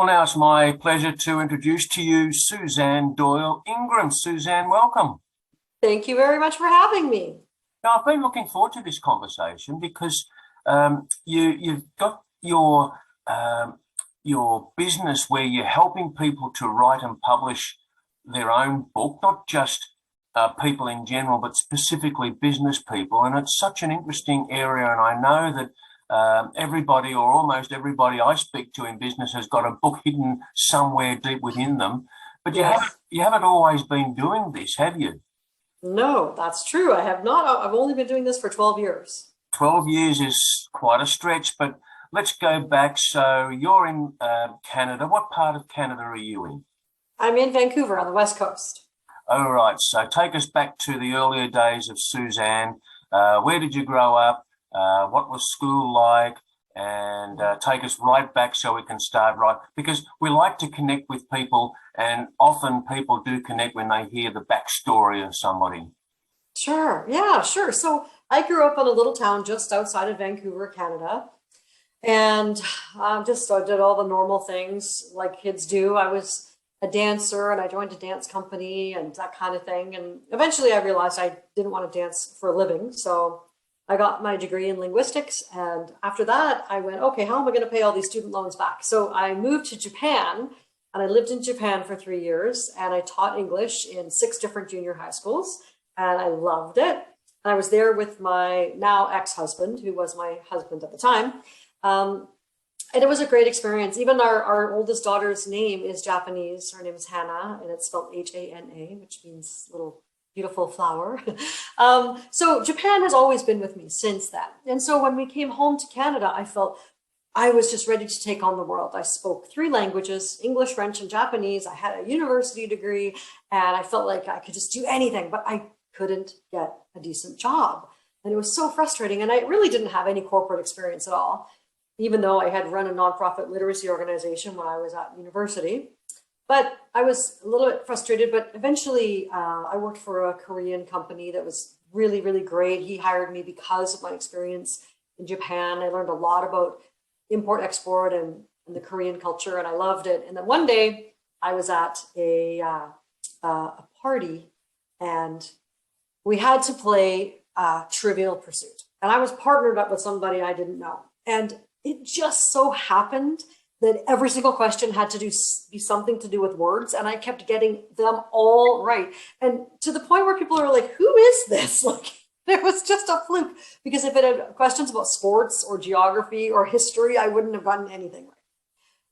Well, now it's my pleasure to introduce to you Suzanne Doyle-Ingram. Suzanne, welcome. Thank you very much for having me. Now, I've been looking forward to this conversation because you've got your business where you're helping people to write and publish their own book, not just people in general, but specifically business people. And it's such an interesting area. And I know that everybody or almost everybody I speak to in business has got a book hidden somewhere deep within them. But you haven't always been doing this, have you? No, that's true. I have not. I've only been doing this for 12 years. 12 years is quite a stretch, but let's go back. So you're in Canada. What part of Canada are you in? I'm in Vancouver on the West Coast. All right. So take us back to the earlier days of Suzanne. Where did you grow up? What was school like? And take us right back so we can start right, because we like to connect with people, and often people do connect when they hear the backstory of somebody. Sure. Yeah, sure. So I grew up in a little town just outside of Vancouver, Canada, and just I did all the normal things like kids do. I was a dancer and I joined a dance company and that kind of thing. And eventually I realized I didn't want to dance for a living. So I got my degree in linguistics. And after that, I went, okay, how am I going to pay all these student loans back? So I moved to Japan and I lived in Japan for 3 years and I taught English in 6 different junior high schools and I loved it. And I was there with my now ex-husband, who was my husband at the time. And it was a great experience. Even our oldest daughter's name is Japanese. Her name is Hannah and it's spelled H-A-N-A, which means little beautiful flower. So Japan has always been with me since then. And so when we came home to Canada, I felt I was just ready to take on the world. I spoke 3 languages, English, French, and Japanese. I had a university degree and I felt like I could just do anything, but I couldn't get a decent job. And it was so frustrating. And I really didn't have any corporate experience at all, even though I had run a nonprofit literacy organization when I was at university. But I was a little bit frustrated, but eventually I worked for a Korean company that was really, really great. He hired me because of my experience in Japan. I learned a lot about import, export, and the Korean culture, and I loved it. And then one day I was at a party, and we had to play Trivial Pursuit. And I was partnered up with somebody I didn't know. And it just so happened that every single question had to be something to do with words, and I kept getting them all right. And to the point where people are like, who is this? Like, it was just a fluke, because if it had questions about sports or geography or history, I wouldn't have gotten anything right.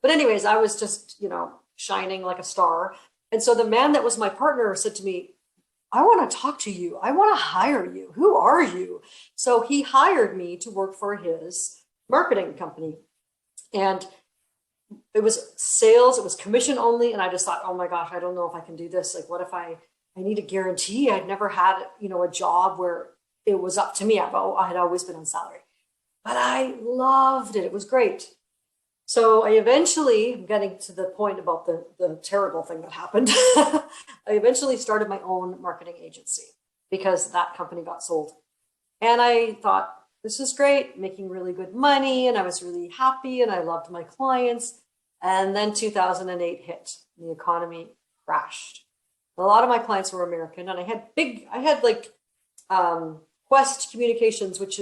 But anyways, I was just, shining like a star. And so the man that was my partner said to me, I want to talk to you. I want to hire you. Who are you? So he hired me to work for his marketing company. And it was sales, it was commission only. And I just thought, oh my gosh, I don't know if I can do this. Like, what if I need a guarantee? I'd never had, a job where it was up to me. I had always been on salary, but I loved it. It was great. So I eventually, I'm getting to the point about the terrible thing that happened. I eventually started my own marketing agency because that company got sold. And I thought, this is great, making really good money. And I was really happy and I loved my clients. And then 2008 hit, and the economy crashed. A lot of my clients were American, and I had like Quest Communications, which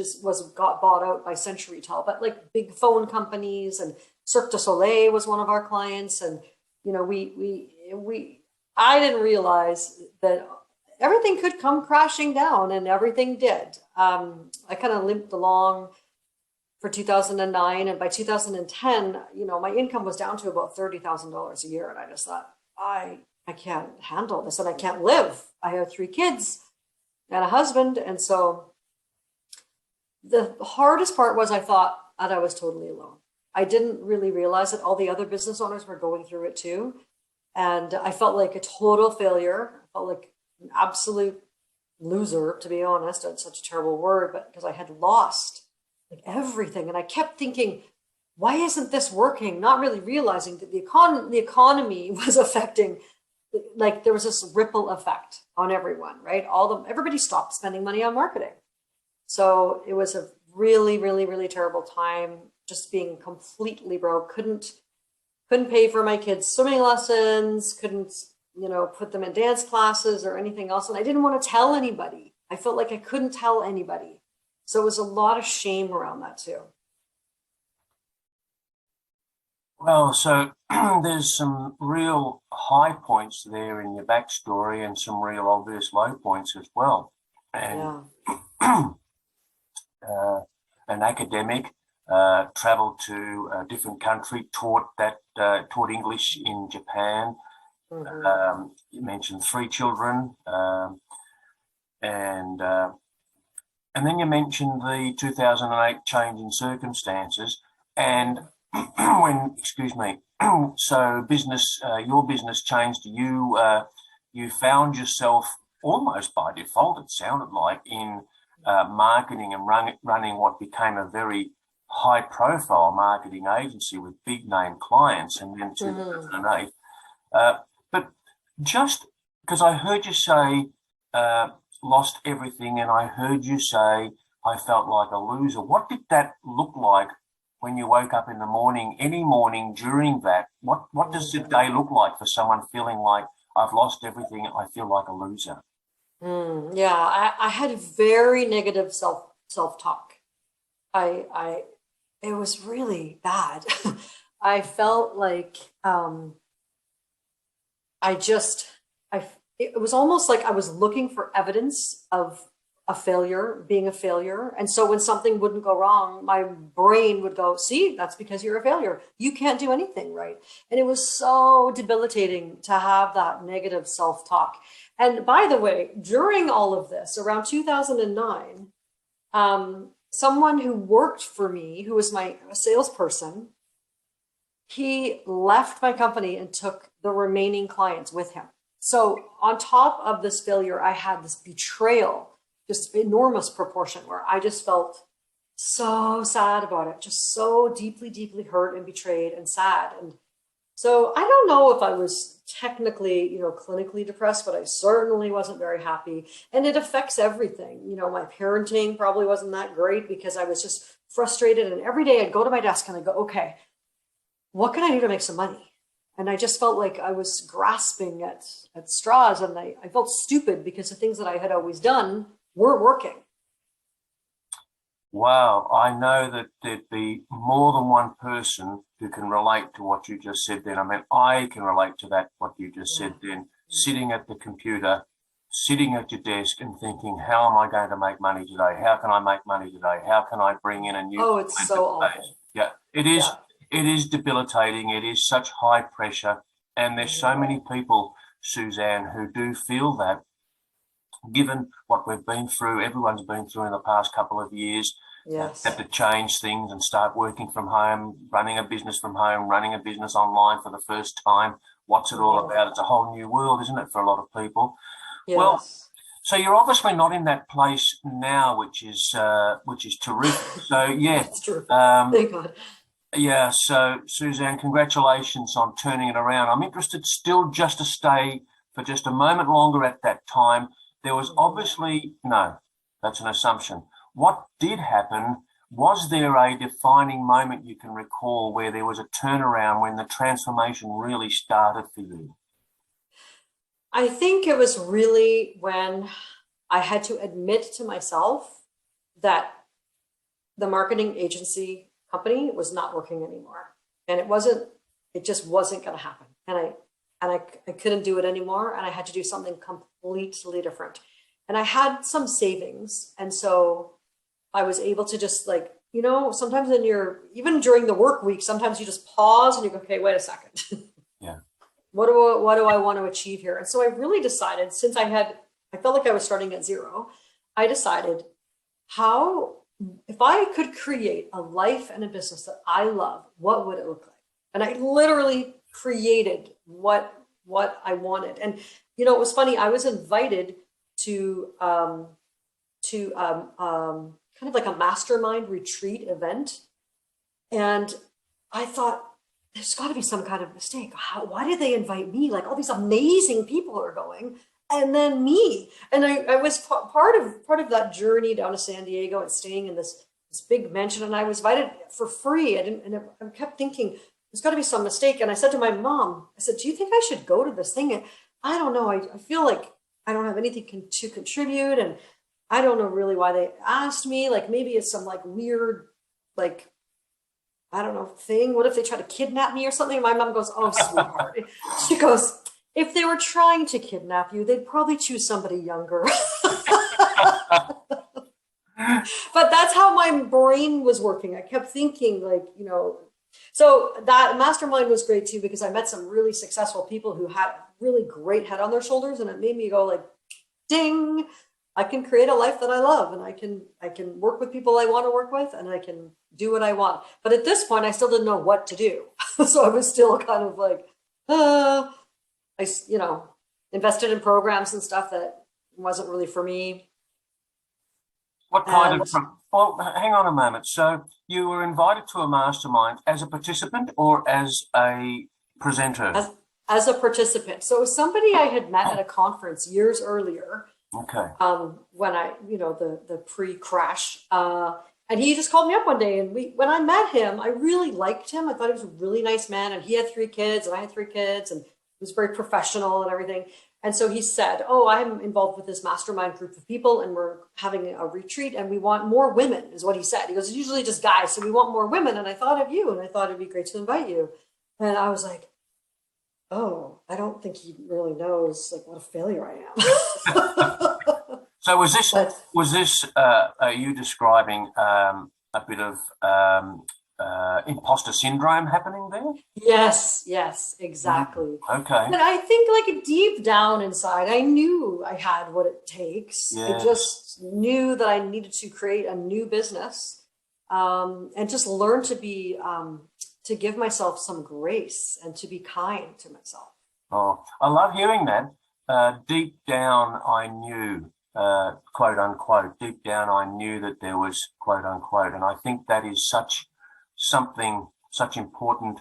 got bought out by CenturyTel, but like big phone companies, and Cirque du Soleil was one of our clients. And, I didn't realize that everything could come crashing down, and everything did. I kind of limped along for 2009, and by 2010, my income was down to about $30,000 a year, and I just thought, I can't handle this, and I can't live. I have 3 kids and a husband, and so the hardest part was I thought that I was totally alone. I didn't really realize that all the other business owners were going through it too, and I felt like a total failure. I felt like an absolute loser, to be honest. That's such a terrible word, but because I had lost like everything. And I kept thinking, why isn't this working? Not really realizing that the economy was affecting, like there was this ripple effect on everyone, right? Everybody stopped spending money on marketing. So it was a really, really, really terrible time, just being completely broke. couldn't pay for my kids' swimming lessons, couldn't, put them in dance classes or anything else. And I didn't want to tell anybody. I felt like I couldn't tell anybody. So it was a lot of shame around that too. Well, so there's some real high points there in your backstory and some real obvious low points as well. And Yeah. an academic, traveled to a different country, taught English in Japan. You mentioned 3 children, and then you mentioned the 2008 change in circumstances, and so your business changed. You found yourself almost by default, it sounded like, in marketing and running what became a very high-profile marketing agency with big-name clients, and then 2008. But just because I heard you say lost everything, and I heard you say I felt like a loser. What did that look like when you woke up in the morning, any morning during that? What does the day look like for someone feeling like I've lost everything, I feel like a loser? Yeah, I had very negative self-talk. It was really bad. I felt like it was almost like I was looking for evidence of being a failure. And so when something wouldn't go wrong, my brain would go, see, that's because you're a failure. You can't do anything right. And it was so debilitating to have that negative self-talk. And by the way, during all of this, around 2009, someone who worked for me, who was my salesperson, he left my company and took the remaining clients with him. So on top of this failure, I had this betrayal, just enormous proportion, where I just felt so sad about it, just so deeply, deeply hurt and betrayed and sad. And so I don't know if I was technically, clinically depressed, but I certainly wasn't very happy. And it affects everything. My parenting probably wasn't that great because I was just frustrated. And every day I'd go to my desk and I'd go, okay, what can I do to make some money? And I just felt like I was grasping at straws, and I felt stupid because the things that I had always done weren't working. Wow, I know that there'd be more than one person who can relate to what you just said then. I mean, I can relate to that, what you just said then, sitting at the computer, sitting at your desk and thinking, how am I going to make money today? How can I make money today? How can I bring in a new... Oh, it's so awful. Yeah, it is. Yeah. It is debilitating. It is such high pressure. And there's so many people, Suzanne, who do feel that, given what we've been through, everyone's been through in the past couple of years. Yes. Have to change things and start working from home, running a business from home, running a business online for the first time. What's it all about? It's a whole new world, isn't it, for a lot of people? Yes. Well, so you're obviously not in that place now, which is terrific. So yeah, that's true. Thank God. Yeah, so Suzanne, congratulations on turning it around. I'm interested still just to stay for just a moment longer at that time. There was obviously, no, that's an assumption. What did happen? Was there a defining moment you can recall where there was a turnaround, when the transformation really started for you? I think it was really when I had to admit to myself that the marketing agency company was not working anymore, and it just wasn't going to happen. And I couldn't do it anymore, and I had to do something completely different. And I had some savings, and so I was able to just sometimes even during the work week, sometimes you just pause and you go, okay, wait a second. Yeah. What do I want to achieve here? And so I really decided, since I felt like I was starting at zero, I decided if I could create a life and a business that I love, what would it look like? And I literally created what I wanted. And, it was funny. I was invited to kind of like a mastermind retreat event. And I thought, there's got to be some kind of mistake. Why did they invite me? Like, all these amazing people are going, and then me. And I was part of that journey down to San Diego and staying in this big mansion. And I was invited for free. I kept thinking, there's got to be some mistake. And I said to my mom, I said, do you think I should go to this thing? And I don't know. I feel like I don't have anything to contribute. And I don't know really why they asked me. Like maybe it's some like weird, like, I don't know, thing. What if they try to kidnap me or something? My mom goes, oh, sweetheart. She goes, if they were trying to kidnap you, they'd probably choose somebody younger. But that's how my brain was working. I kept thinking like, so that mastermind was great too, because I met some really successful people who had really great head on their shoulders. And it made me go like, ding, I can create a life that I love, and I can work with people I want to work with, and I can do what I want. But at this point, I still didn't know what to do. So I was still kind of like, I invested in programs and stuff that wasn't really for me. What kind of, well, hang on a moment. So you were invited to a mastermind as a participant or as a presenter? As a participant. So it was somebody I had met at a conference years earlier. Okay. When I, the pre-crash, and he just called me up one day, and when I met him, I really liked him. I thought he was a really nice man, and he had 3 kids, and I had 3 kids, and he was very professional and everything. And so he said, oh, I'm involved with this mastermind group of people, and we're having a retreat, and we want more women, is what he said. He goes, it's usually just guys, so we want more women. And I thought of you, and I thought it'd be great to invite you. And I was like, oh, I don't think he really knows like what a failure I am. So was this you describing a bit of imposter syndrome happening there? Yes, exactly. Okay. But I think like deep down inside, I knew I had what it takes. Yes. I just knew that I needed to create a new business, and just learn to be to give myself some grace and to be kind to myself. Oh, I love hearing that. Deep down, I knew, quote unquote, deep down, I knew that there was quote unquote. And I think that is such important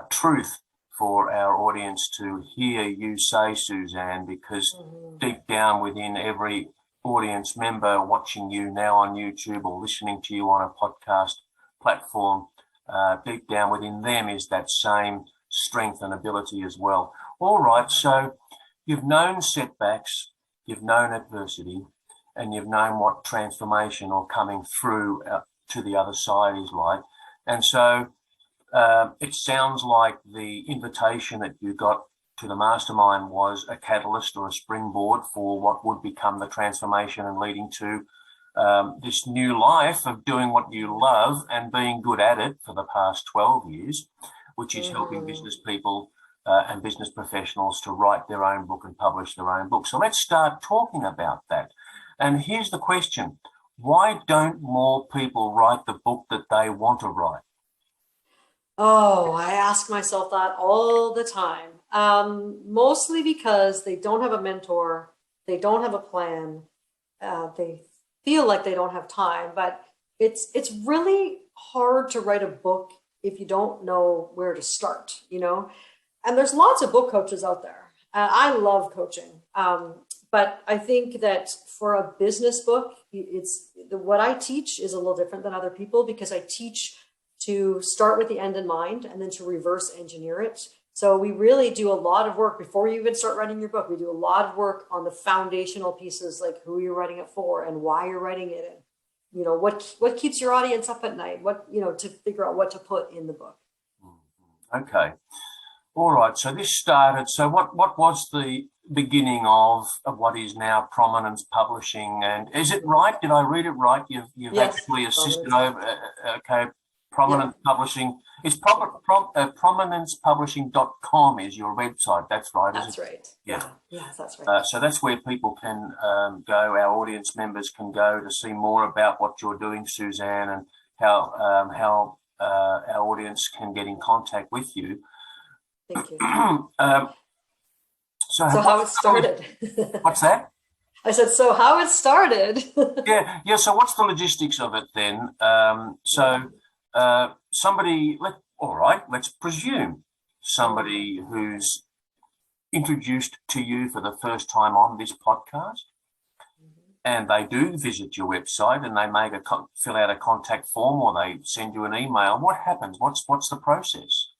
truth for our audience to hear you say, Suzanne, because deep down within every audience member watching you now on YouTube or listening to you on a podcast platform, deep down within them is that same strength and ability as well. All right, so you've known setbacks, you've known adversity, and you've known what transformation or coming through to the other side is like. And so it sounds like the invitation that you got to the mastermind was a catalyst or a springboard for what would become the transformation and leading to this new life of doing what you love and being good at it for the past 12 years, which is helping business people and business professionals to write their own book and publish their own book. So let's start talking about that. And here's the question. Why don't more people write the book that they want to write? Oh, I ask myself that all the time. Mostly because they don't have a mentor, they don't have a plan, they feel like they don't have time, but it's really hard to write a book if you don't know where to start, And there's lots of book coaches out there. I love coaching, but I think that for a business book, what I teach is a little different than other people because I teach to start with the end in mind and then to reverse engineer it. So we really do a lot of work before you even start writing your book. We do a lot of work on the foundational pieces, like who you're writing it for and why you're writing it, and what keeps your audience up at night, to figure out what to put in the book. Okay. All right. So this started. So what was the beginning of what is now Prominence Publishing? And is it right? Did I read it right? You've Yes, actually assisted over. Okay. Prominence Publishing. It's prominencepublishing.com is your website. That's right. That's right. Yeah. Yes, that's right. So that's where people can go. Our audience members can go to see more about what you're doing, Suzanne, and how our audience can get in contact with you. Thank you. So how it started. What's that? I said, so how it started. Yeah. So what's the logistics of it then? Let's presume somebody who's introduced to you for the first time on this podcast, and they do visit your website and they fill out a contact form or they send you an email. What happens? What's the process?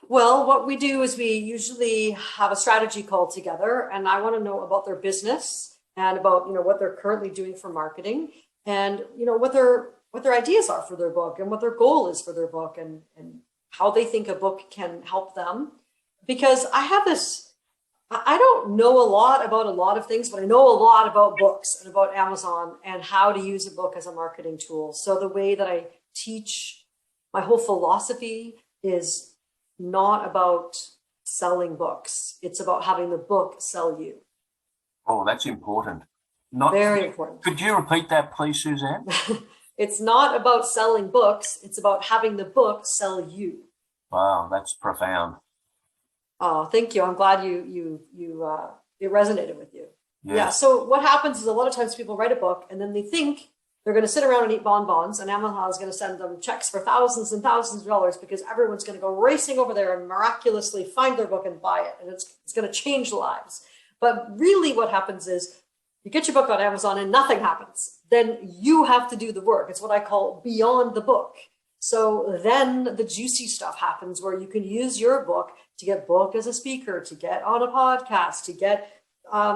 Well, what we do is we usually have a strategy call together, and I want to know about their business and about, what they're currently doing for marketing, and what their ideas are for their book, and what their goal is for their book, and how they think a book can help them. Because I don't know a lot about a lot of things, but I know a lot about books and about Amazon and how to use a book as a marketing tool. So the way that I teach, my whole philosophy is not about selling books. It's about having the book sell you. Oh, that's important. Very important. Could you repeat that, please, Suzanne? It's not about selling books. It's about having the book sell you. Wow, that's profound. Oh, thank you. I'm glad it resonated with you. Yes. Yeah. So what happens is a lot of times people write a book and then they think they're going to sit around and eat bonbons, and Amazon is going to send them checks for thousands and thousands of dollars because everyone's going to go racing over there and miraculously find their book and buy it. And it's going to change lives. But really what happens is you get your book on Amazon and nothing happens. Then you have to do the work. It's what I call beyond the book. So then the juicy stuff happens where you can use your book to get booked as a speaker, to get on a podcast, to get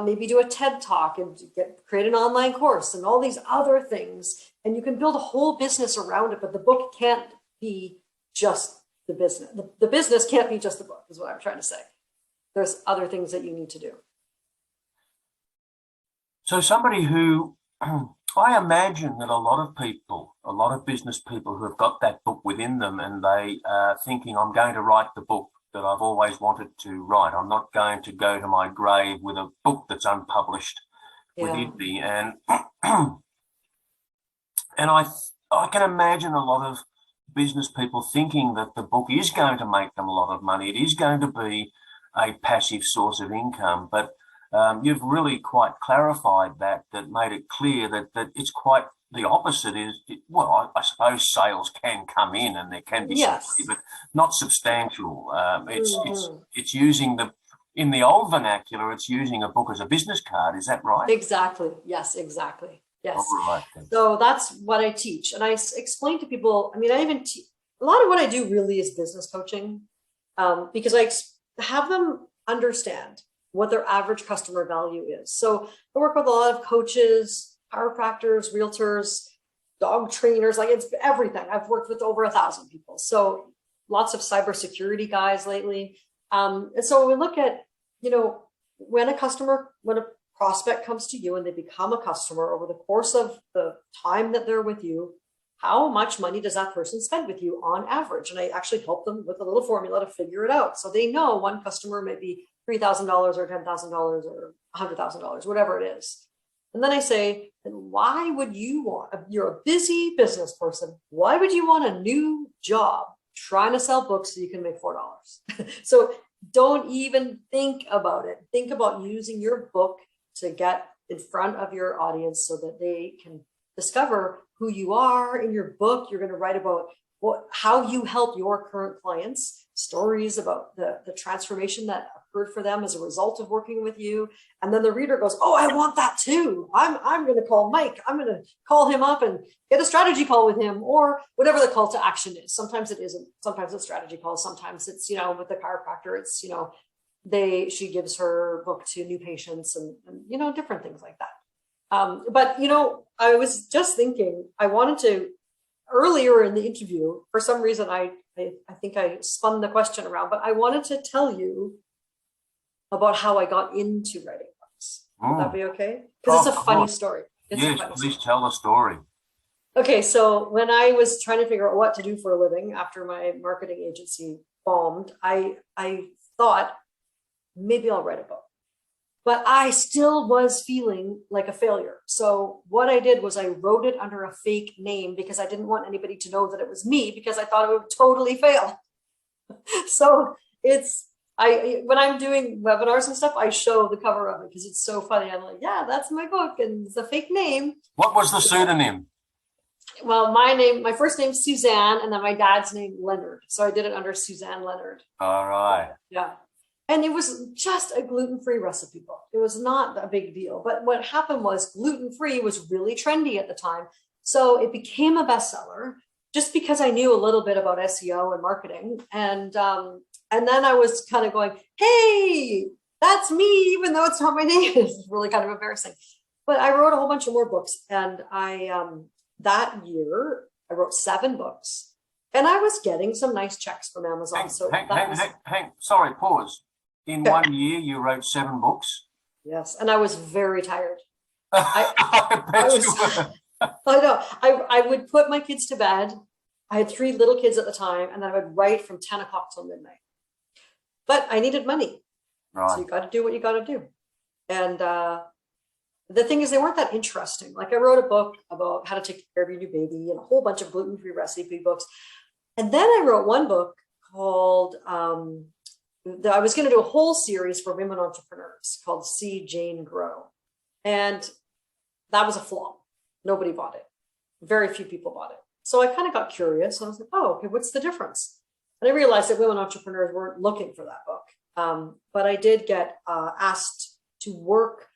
maybe do a TED Talk, and create an online course and all these other things. And you can build a whole business around it, but the book can't be just the business. The business can't be just the book, is what I'm trying to say. There's other things that you need to do. So somebody who, I imagine that a lot of business people who have got that book within them and they are thinking, I'm going to write the book that I've always wanted to write. I'm not going to go to my grave with a book that's unpublished within me. And and I can imagine a lot of business people thinking that the book is going to make them a lot of money. It is going to be a passive source of income, but you've really quite clarified that made it clear that it's quite the opposite. I suppose sales can come in and there can be some money, but not substantial. It's using in the old vernacular, it's using a book as a business card. Is that right? Exactly. Yes, exactly. Yes. All right, so that's what I teach. And I explain to people, I even a lot of what I do really is business coaching, because I have them understand what their average customer value is. So I work with a lot of coaches, chiropractors, realtors, dog trainers, like it's everything. I've worked with over 1,000 people. So lots of cybersecurity guys lately. And so we look at, when a prospect comes to you and they become a customer over the course of the time that they're with you, how much money does that person spend with you on average? And I actually help them with a little formula to figure it out. So they know one customer might be $3,000 or $10,000 or $100,000, whatever it is. And then I say, why would you you're a busy business person. Why would you want a new job trying to sell books so you can make $4? So don't even think about it. Think about using your book to get in front of your audience so that they can discover who you are. In your book, you're going to write about how you help your current clients, stories about the transformation that occurred for them as a result of working with you. And then the reader goes, oh, I want that too. I'm going to call Mike. I'm going to call him up and get a strategy call with him, or whatever the call to action is. Sometimes it isn't. Sometimes it's strategy calls. Sometimes it's, with the chiropractor, it's, she gives her book to new patients and different things like that. But, I was just thinking, I wanted to, earlier in the interview, for some reason, I think I spun the question around, but I wanted to tell you about how I got into writing books. Would that be okay? Because it's a funny story. Yes, please tell the story. Okay, so when I was trying to figure out what to do for a living after my marketing agency bombed, I thought maybe I'll write a book. But I still was feeling like a failure. So what I did was I wrote it under a fake name because I didn't want anybody to know that it was me, because I thought it would totally fail. So when I'm doing webinars and stuff, I show the cover of it because it's so funny. I'm like, yeah, that's my book, and it's a fake name. What was the pseudonym? Well, my first name's Suzanne, and then my dad's name Leonard. So I did it under Suzanne Leonard. All right. Yeah. And it was just a gluten-free recipe book. It was not a big deal. But what happened was gluten-free was really trendy at the time. So it became a bestseller just because I knew a little bit about SEO and marketing. And And then I was kind of going, hey, that's me, even though it's not my name. It's really kind of embarrassing. But I wrote a whole bunch of more books. And that year, I wrote 7 books. And I was getting some nice checks from Amazon. Sorry, pause. In 1 year, you wrote 7 books? Yes. And I was very tired. I bet you were. I know. I would put my kids to bed. I had 3 little kids at the time, and then I would write from 10 o'clock till midnight. But I needed money. Right. So you got to do what you got to do. And the thing is, they weren't that interesting. Like I wrote a book about how to take care of your new baby and a whole bunch of gluten-free recipe books. And then I wrote one book called, I was going to do a whole series for women entrepreneurs called See Jane Grow. And that was a flop. Nobody bought it. Very few people bought it. So I kind of got curious. And I was like, oh, okay, what's the difference? And I realized that women entrepreneurs weren't looking for that book. But I did get asked to work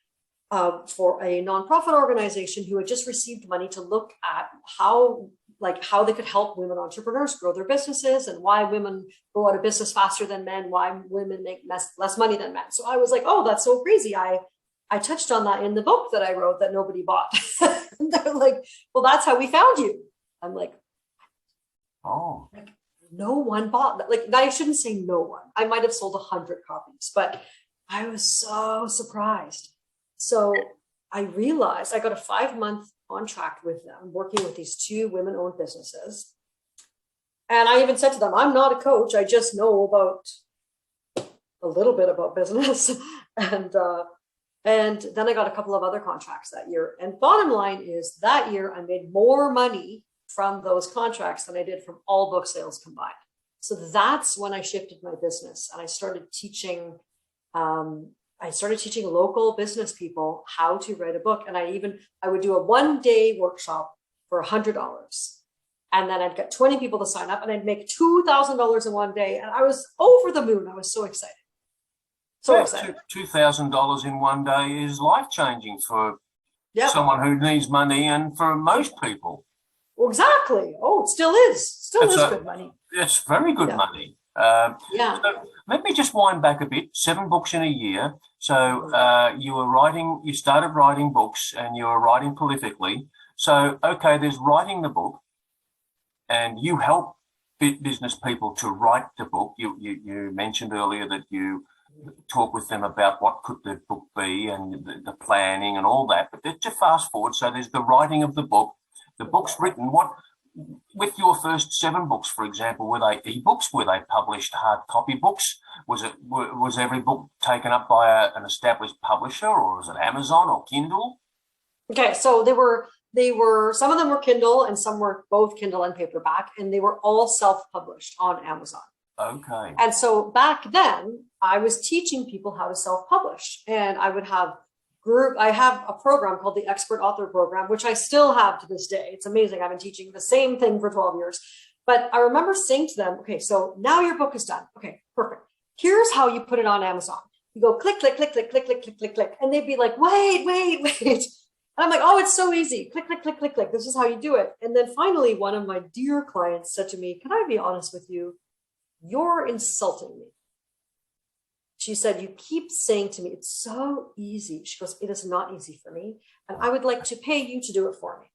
for a nonprofit organization who had just received money to look at how they could help women entrepreneurs grow their businesses and why women go out of business faster than men, why women make less money than men. So I was like, oh, that's so crazy. I touched on that in the book that I wrote that nobody bought. And they're like, well, that's how we found you. I'm like, oh, like, no one bought that. Like, I shouldn't say no one. I might have sold 100 copies, but I was so surprised. So I realized I got a 5-month contract with them, working with these 2 women-owned businesses. And I even said to them, I'm not a coach. I just know about a little bit about business. And then I got a couple of other contracts that year. And bottom line is that year I made more money from those contracts than I did from all book sales combined. So that's when I shifted my business and I started teaching local business people how to write a book. And I would do a 1-day workshop for $100. And then I'd get 20 people to sign up and I'd make $2,000 in 1 day. And I was over the moon. I was so excited. So excited. $2,000 in 1 day is life-changing for Yep. someone who needs money and for most people. Well, exactly. Oh, it still is. Still is good money. It's very good money. Yeah. So let me just wind back a bit. 7 books in a year. So you started writing books and you were writing prolifically. So, okay, there's writing the book and you help business people to write the book. You mentioned earlier that you talk with them about what could the book be and the planning and all that. But to fast forward, so there's the writing of the book. The book's written. What with your first 7 books, for example, were they ebooks? Were they published hard copy books? Was every book taken up by an established publisher, or was it Amazon or Kindle? Okay, so they were some of them were Kindle and some were both Kindle and paperback, and they were all self-published on Amazon. Okay. And so back then, I was teaching people how to self-publish, and I have a program called the Expert Author Program, which I still have to this day. It's amazing. I've been teaching the same thing for 12 years. But I remember saying to them, okay, so now your book is done. Okay, perfect. Here's how you put it on Amazon. You go click, click, click, click, click, click, click, click, click. And they'd be like, wait. And I'm like, oh, it's so easy. Click, click, click, click, click. This is how you do it. And then finally, one of my dear clients said to me, can I be honest with you? You're insulting me. She said, you keep saying to me, it's so easy. She goes, it is not easy for me. And I would like to pay you to do it for me.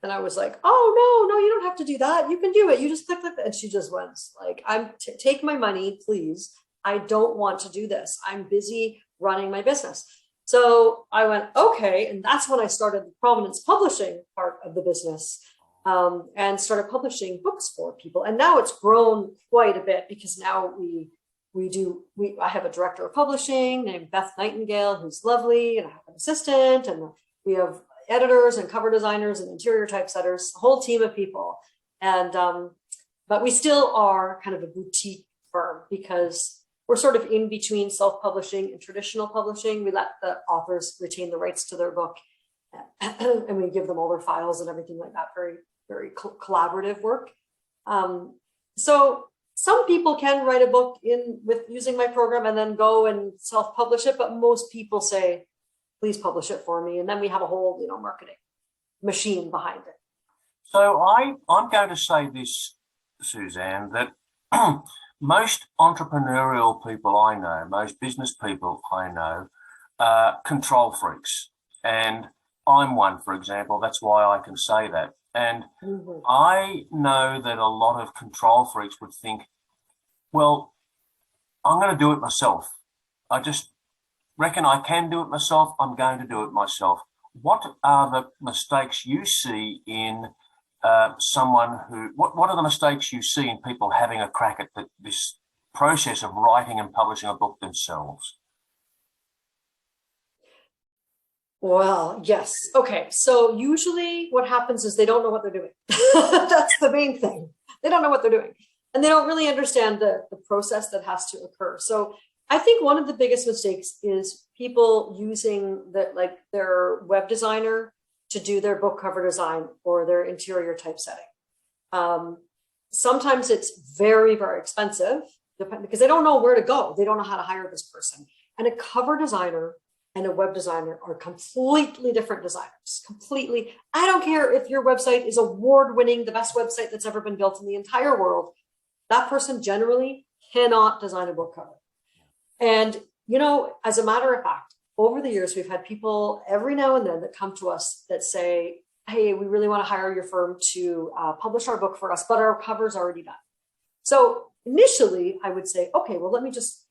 And I was like, oh, no, you don't have to do that. You can do it. You just click. And she just went like, take my money, please. I don't want to do this. I'm busy running my business. So I went, okay. And that's when I started the Prominence Publishing part of the business. And started publishing books for people. And now it's grown quite a bit because now I have a director of publishing named Beth Nightingale, who's lovely, and I have an assistant, and we have editors and cover designers and interior typesetters, a whole team of people. And but we still are kind of a boutique firm because we're sort of in between self-publishing and traditional publishing. We let the authors retain the rights to their book, and we give them all their files and everything like that. Very, very collaborative work. So some people can write a book with using my program and then go and self-publish it, but most people say, please publish it for me. And then we have a whole, marketing machine behind it. So I'm going to say this, Suzanne, that most entrepreneurial people I know, most business people I know, are control freaks. And I'm one, for example. That's why I can say that. And I know that a lot of control freaks would think, well, I'm going to do it myself. I just reckon I can do it myself. I'm going to do it myself. What are the mistakes you see in someone who, what are the mistakes you see in people having a crack at this process of writing and publishing a book themselves? Well, yes. Okay. So usually what happens is they don't know what they're doing. That's the main thing. They don't know what they're doing. And they don't really understand the process that has to occur. So I think one of the biggest mistakes is people using their web designer to do their book cover design or their interior typesetting. Sometimes it's very, very expensive because they don't know where to go. They don't know how to hire this person. And a cover designer and a web designer are completely different designers. Completely. I don't care if your website is award-winning, the best website that's ever been built in the entire world. That person generally cannot design a book cover. And, you know, as a matter of fact, over the years, we've had people every now and then that come to us that say, hey, we really want to hire your firm to publish our book for us, but our cover's already done. So initially, I would say, okay, well, let me just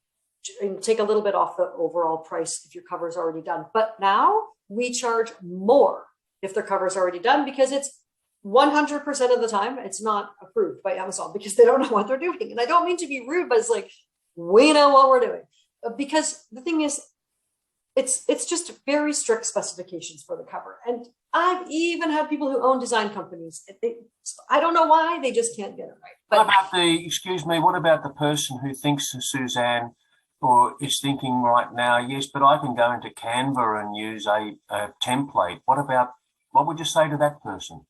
take a little bit off the overall price if your cover's already done. But now we charge more if their cover's already done because it's 100% of the time, it's not approved by Amazon because they don't know what they're doing. And I don't mean to be rude, but it's like, we know what we're doing. Because the thing is, it's just very strict specifications for the cover. And I've even had people who own design companies. I don't know why, they just can't get it right. But what about the person who thinks, Suzanne, or is thinking right now, yes, but I can go into Canva and use a template. What would you say to that person?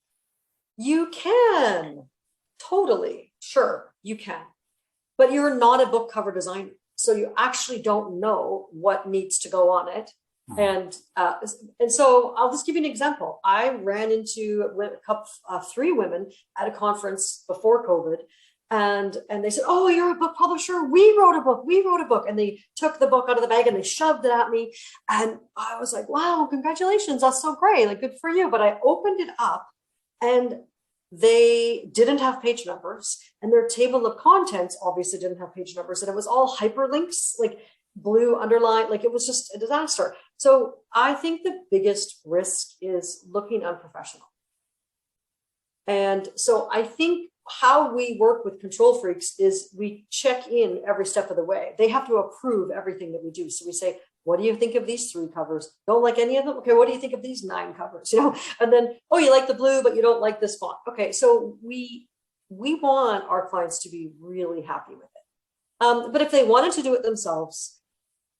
You can, totally, sure, you can. But you're not a book cover designer. So you actually don't know what needs to go on it. And so I'll just give you an example. I ran into three women at a conference before COVID, and they said, oh, you're a book publisher. We wrote a book. And they took the book out of the bag and they shoved it at me. And I was like, wow, congratulations. That's so great. Like, good for you. But I opened it up and they didn't have page numbers, and their table of contents obviously didn't have page numbers, and it was all hyperlinks, like blue underline, like it was just a disaster. So I think the biggest risk is looking unprofessional. And so I think how we work with control freaks is we check in every step of the way. They have to approve everything that we do. So we say, what do you think of these 3 covers? Don't like any of them? Okay, what do you think of these 9 covers? You know, and then, oh, you like the blue, but you don't like this font. Okay, so we want our clients to be really happy with it. But if they wanted to do it themselves,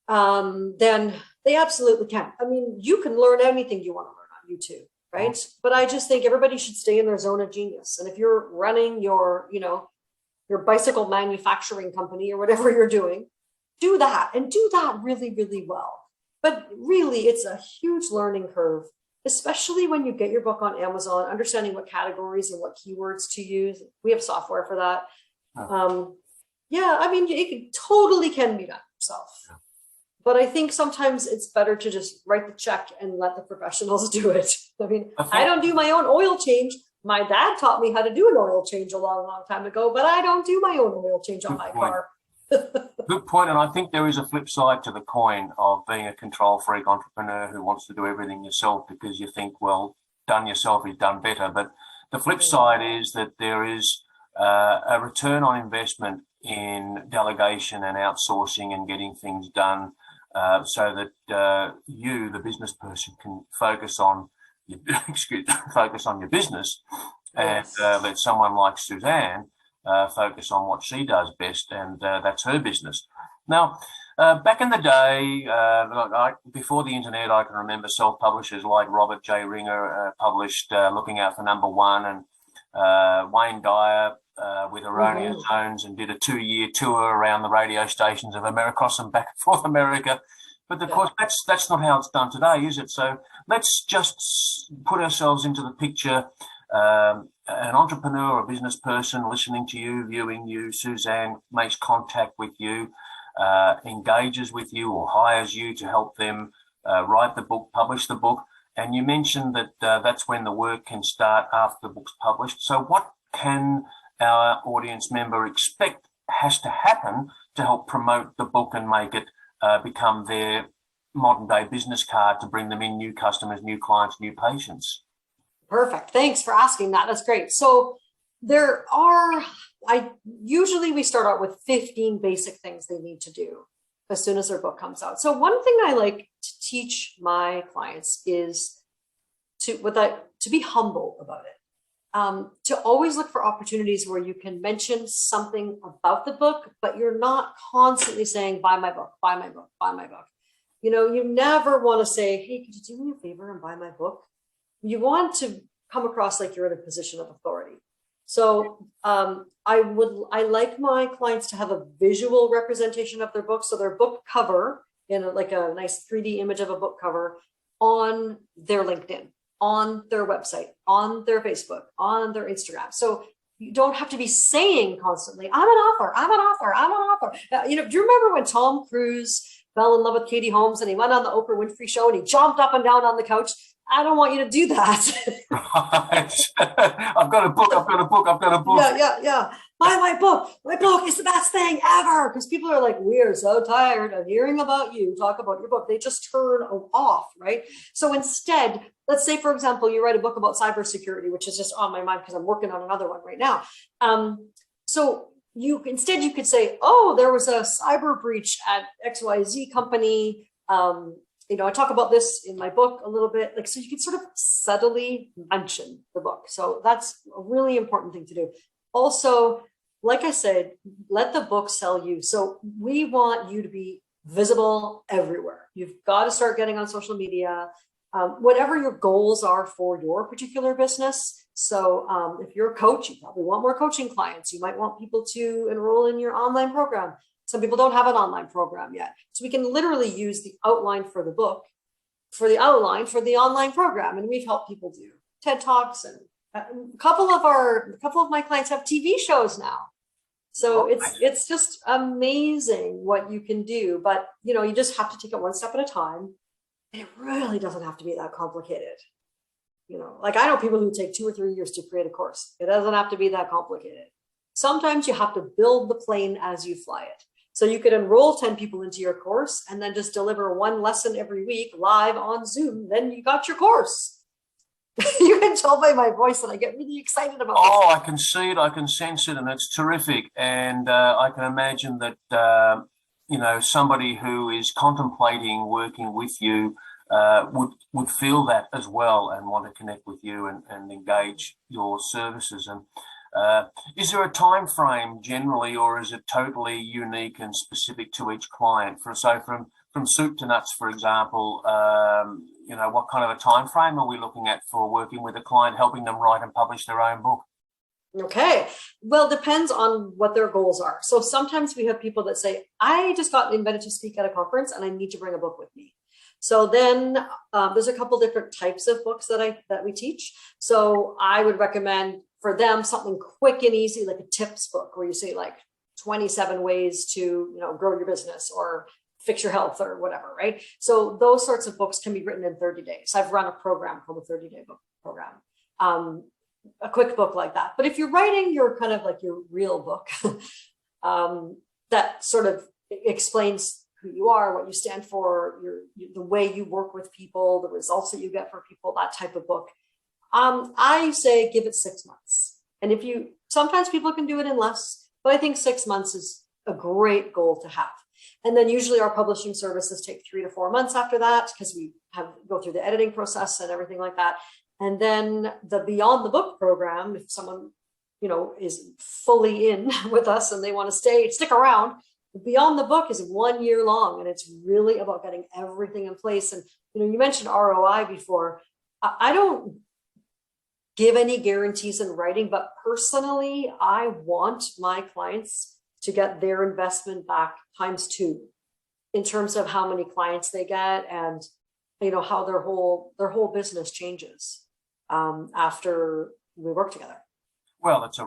then they absolutely can. I mean, you can learn anything you want to learn on YouTube, right? But I just think everybody should stay in their zone of genius. And if you're running your bicycle manufacturing company or whatever you're doing, do that and do that really, really well. But really, it's a huge learning curve, especially when you get your book on Amazon, understanding what categories and what keywords to use. We have software for that. Yeah, I mean, it totally can be done yourself. But I think sometimes it's better to just write the check and let the professionals do it. I mean, I don't do my own oil change. My dad taught me how to do an oil change a long, long time ago, but I don't do my own oil change on my car. Good point. And I think there is a flip side to the coin of being a control freak entrepreneur who wants to do everything yourself because you think, well, done yourself is done better. But the flip side is that there is a return on investment in delegation and outsourcing and getting things done so that you, the business person, can focus on your business and let someone like Suzanne focus on what she does best, and that's her business. Now, back in the day, before the internet, I can remember self-publishers like Robert J. Ringer published Looking Out for Number One, and Wayne Dyer with Erroneous Zones, and did a 2-year tour around the radio stations of America, across and back and forth America. But of course, that's not how it's done today, is it? So let's just put ourselves into the picture. an entrepreneur or business person listening to you, viewing you, Suzanne, makes contact with you, engages with you or hires you to help them write the book, publish the book. And you mentioned that that's when the work can start after the book's published. So what can our audience member expect has to happen to help promote the book and make it become their modern day business card to bring them in new customers, new clients, new patients? Perfect. Thanks for asking that. That's great. So usually we start out with 15 basic things they need to do as soon as their book comes out. So one thing I like to teach my clients is to be humble about it. To always look for opportunities where you can mention something about the book, but you're not constantly saying, buy my book, buy my book, buy my book. You never want to say, hey, could you do me a favor and buy my book? You want to come across like you're in a position of authority. So I like my clients to have a visual representation of their book. So their book cover in like a nice 3D image of a book cover on their LinkedIn, on their website, on their Facebook, on their Instagram. So you don't have to be saying constantly, I'm an author, I'm an author, I'm an author. Do you remember when Tom Cruise fell in love with Katie Holmes and he went on the Oprah Winfrey show and he jumped up and down on the couch? I don't want you to do that. Right. I've got a book, I've got a book, I've got a book. Yeah. Buy my book. My book is the best thing ever. Because people are like, we are so tired of hearing about you talk about your book. They just turn off, right? So instead, let's say, for example, you write a book about cybersecurity, which is just on my mind because I'm working on another one right now. So you could say, oh, there was a cyber breach at XYZ company. I talk about this in my book a little bit, so you can sort of subtly mention the book. So that's a really important thing to do. Also, like I said, let the book sell you. So we want you to be visible everywhere. You've got to start getting on social media, whatever your goals are for your particular business. So if you're a coach, you probably want more coaching clients. You might want people to enroll in your online program. Some people don't have an online program yet. So we can literally use the outline for the book, for the outline for the online program. And we've helped people do TED Talks, and a couple of my clients have TV shows now. So it's just amazing what you can do. But, you just have to take it one step at a time. And it really doesn't have to be that complicated. I know people who take 2 or 3 years to create a course. It doesn't have to be that complicated. Sometimes you have to build the plane as you fly it. So you could enroll 10 people into your course and then just deliver one lesson every week live on Zoom. Then you got your course. You can tell by my voice that I get really excited about this. Oh, I can see it. I can sense it. And it's terrific. And I can imagine that, somebody who is contemplating working with you would feel that as well and want to connect with you and engage your services. And is there a time frame generally, or is it totally unique and specific to each client? From soup to nuts, for example, what kind of a time frame are we looking at for working with a client, helping them write and publish their own book? Okay. Well, depends on what their goals are. So sometimes we have people that say, I just got invited to speak at a conference and I need to bring a book with me. So then there's a couple different types of books that we teach. So I would recommend for them something quick and easy, like a tips book where you say 27 ways to grow your business or fix your health or whatever, right? So those sorts of books can be written in 30 days. I've run a program called the 30-day book program, a quick book like that. But if you're writing your kind of like your real book that sort of explains who you are, what you stand for, the way you work with people, the results that you get for people, that type of book, I say give it 6 months. And sometimes people can do it in less, but I think 6 months is a great goal to have. And then usually our publishing services take 3 to 4 months after that because we go through the editing process and everything like that. And then the Beyond the Book program, if someone, is fully in with us and they want to stick around, Beyond the Book is 1 year long. And it's really about getting everything in place. And, you mentioned ROI before. I don't give any guarantees in writing, but personally, I want my clients to get their investment back ×2 in terms of how many clients they get and how their whole business changes after work together. Well, it's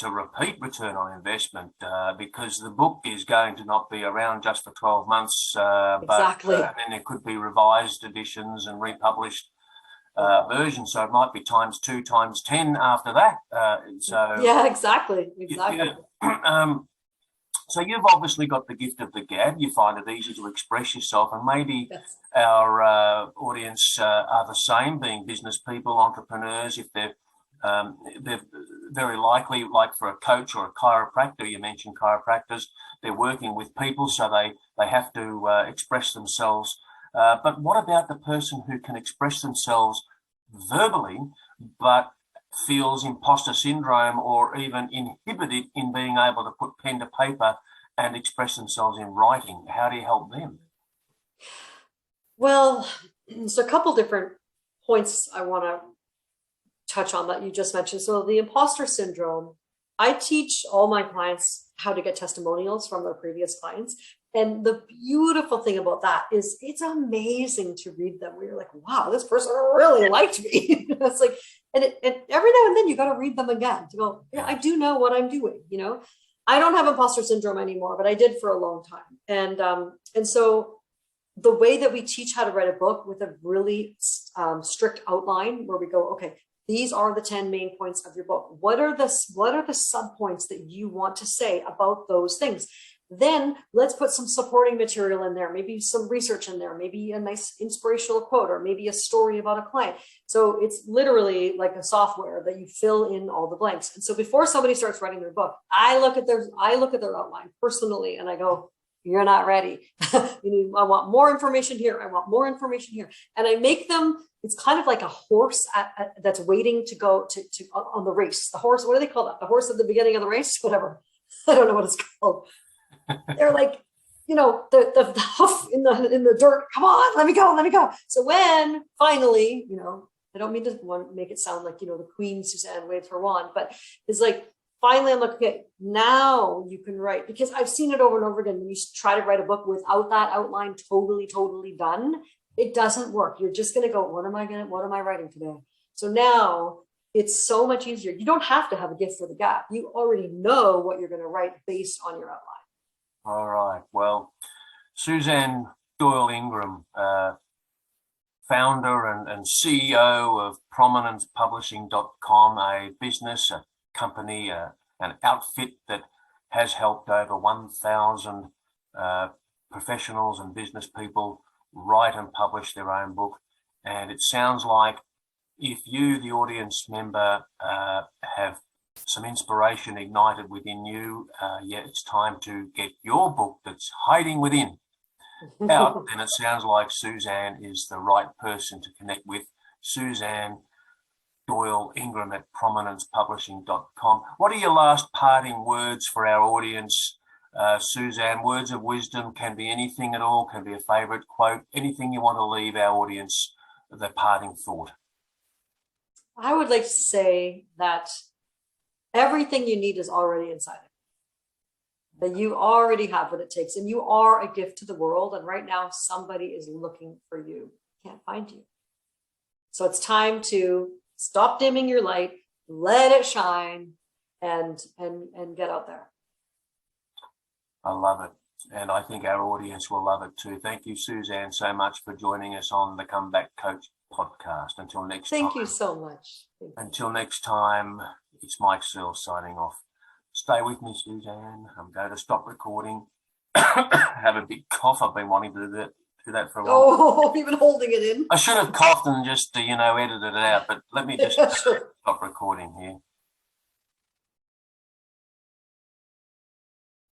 a repeat return on investment because the book is going to not be around just for 12 months, Exactly. but then there could be revised editions and republished versions. So it might be times 2, times 10 after that. Yeah, exactly. Exactly. So you've obviously got the gift of the gab. You find it easy to express yourself, and maybe Yes. our audience are the same, being business people, entrepreneurs. If they're very likely, like for a coach or a chiropractor, you mentioned chiropractors, they're working with people, so they have to express themselves. But what about the person who can express themselves verbally, but feels imposter syndrome or even inhibited in being able to put pen to paper and express themselves in writing? How do you help them? Well, so a couple different points I want to touch on that you just mentioned. So the imposter syndrome, I teach all my clients how to get testimonials from their previous clients. And the beautiful thing about that is it's amazing to read them where you're like, wow, this person really liked me. It's like, and every now and then you got to read them again to go, yeah, I do know what I'm doing. I don't have imposter syndrome anymore, but I did for a long time. And so the way that we teach how to write a book with a really strict outline where we go, okay, these are the 10 main points of your book. What are the subpoints that you want to say about those things? Then let's put some supporting material in there, maybe some research in there, maybe a nice inspirational quote, or maybe a story about a client. So it's literally like a software that you fill in all the blanks. And so before somebody starts writing their book, I look at their outline personally, and I go, you're not ready. I want more information here. I want more information here. And I make them, it's kind of like a horse that's waiting to go to on the race. The horse, what do they call that? The horse at the beginning of the race? Whatever. I don't know what it's called. They're like, the hoof in the dirt. Come on, let me go. So when finally, I don't mean to make it sound like, the Queen Suzanne waves her wand, but it's like, finally, I'm like, okay, now you can write, because I've seen it over and over again. When you try to write a book without that outline totally done, it doesn't work. You're just going to go, what am I writing today? So now it's so much easier. You don't have to have a gift for the gap. You already know what you're going to write based on your outline. All right. Well, Suzanne Doyle-Ingram, founder and CEO of ProminencePublishing.com, a business, a company, an outfit that has helped over 1,000 professionals and business people write and publish their own book. And it sounds like if you, the audience member, have some inspiration ignited within you, it's time to get your book that's hiding within out, then it sounds like Suzanne is the right person to connect with. Suzanne Doyle-Ingram at ProminencePublishing.com. What are your last parting words for our audience, Suzanne? Words of wisdom, can be anything at all, can be a favorite quote, anything you want to leave our audience, the parting thought. I would like to say that everything you need is already inside it. That you already have what it takes, and you are a gift to the world. And right now, somebody is looking for you, can't find you. So it's time to stop dimming your light, let it shine, and get out there. I love it. And I think our audience will love it too. Thank you, Suzanne, so much for joining us on the Comeback Coach podcast. Until next time. Thank you so much. Until next time, it's Mike Searles signing off. Stay with me, Suzanne. I'm going to stop recording. Have a big cough. I've been wanting to do that for a while. Oh, you've been holding it in. I should have coughed and just, edited it out, but let me just stop recording here.